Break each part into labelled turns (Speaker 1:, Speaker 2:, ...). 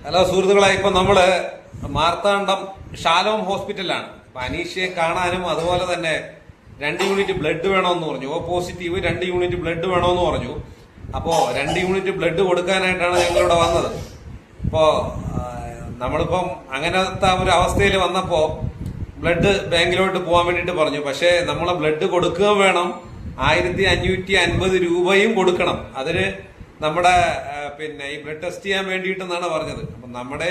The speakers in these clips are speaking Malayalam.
Speaker 1: ഹലോ സുഹൃത്തുക്കളെ, ഇപ്പൊ നമ്മള് മാർത്താണ്ഡം ഷാലോം ഹോസ്പിറ്റലിലാണ്. അപ്പൊ അനീഷയെ കാണാനും അതുപോലെ തന്നെ 2 യൂണിറ്റ് ബ്ലഡ് വേണമെന്ന് പറഞ്ഞു. O പോസിറ്റീവ് 2 യൂണിറ്റ് ബ്ലഡ് വേണമെന്ന് പറഞ്ഞു. അപ്പോ 2 യൂണിറ്റ് ബ്ലഡ് കൊടുക്കാനായിട്ടാണ് ഞങ്ങളിവിടെ വന്നത്. ഇപ്പോ നമ്മളിപ്പം അങ്ങനത്തെ ഒരു അവസ്ഥയിൽ വന്നപ്പോ ബ്ലഡ് ബാങ്കിലോട്ട് പോകാൻ വേണ്ടിട്ട് പറഞ്ഞു. പക്ഷെ നമ്മളെ ബ്ലഡ് കൊടുക്കുകയും വേണം, 1550 രൂപയും കൊടുക്കണം. അതിന് നമ്മുടെ ഈ ബ്ലഡ് ടെസ്റ്റ് ചെയ്യാൻ വേണ്ടിയിട്ടെന്നാണ് പറഞ്ഞത്. അപ്പൊ നമ്മുടെ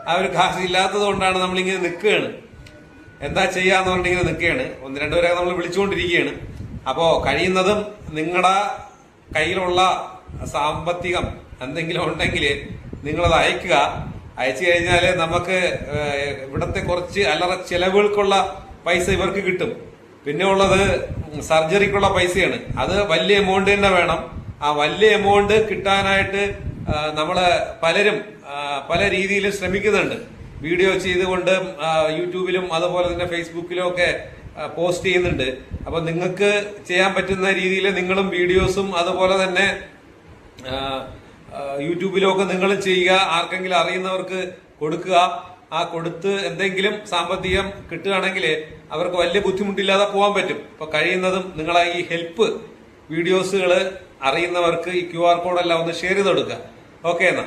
Speaker 1: ആ ഒരു കാശ് ഇല്ലാത്തത് കൊണ്ടാണ് നമ്മളിങ്ങനെ നിൽക്കുകയാണ്. എന്താ ചെയ്യാന്ന് പറഞ്ഞിട്ട് ഇങ്ങനെ നിൽക്കുകയാണ്. 1-2 പേരെ നമ്മൾ വിളിച്ചുകൊണ്ടിരിക്കുകയാണ്. അപ്പോ കഴിയുന്നതും നിങ്ങളുടെ കയ്യിലുള്ള സാമ്പത്തികം എന്തെങ്കിലും ഉണ്ടെങ്കിൽ നിങ്ങളത് അയക്കുക. അയച്ചു കഴിഞ്ഞാൽ നമുക്ക് ഇവിടത്തെ കുറച്ച് അല്ലറ ചിലവുകൾക്കുള്ള പൈസ ഇവർക്ക് കിട്ടും. പിന്നെ ഉള്ളത് സർജറിക്കുള്ള പൈസയാണ്. അത് വലിയ എമൗണ്ട് തന്നെ വേണം. ആ വലിയ എമൗണ്ട് കിട്ടാനായിട്ട് നമ്മള് പലരും പല രീതിയിൽ ശ്രമിക്കുന്നുണ്ട്. വീഡിയോ ചെയ്തുകൊണ്ട് യൂട്യൂബിലും അതുപോലെ തന്നെ ഫേസ്ബുക്കിലും ഒക്കെ പോസ്റ്റ് ചെയ്യുന്നുണ്ട്. അപ്പൊ നിങ്ങൾക്ക് ചെയ്യാൻ പറ്റുന്ന രീതിയിൽ നിങ്ങളും വീഡിയോസും അതുപോലെ തന്നെ യൂട്യൂബിലും ഒക്കെ നിങ്ങളും ചെയ്യുക. ആർക്കെങ്കിലും അറിയുന്നവർക്ക് കൊടുക്കുക. ആ കൊടുത്ത് എന്തെങ്കിലും സാമ്പത്തികം കിട്ടുകയാണെങ്കിൽ അവർക്ക് വലിയ ബുദ്ധിമുട്ടില്ലാതെ പോകാൻ പറ്റും. അപ്പൊ കഴിയുന്നതും നിങ്ങളെ ഈ ഹെൽപ്പ് വീഡിയോസുകൾ അറിയുന്നവർക്ക് ഈ QR കോഡെല്ലാം ഒന്ന് ഷെയർ ചെയ്ത് കൊടുക്കുക. ഓക്കെ എന്നാ.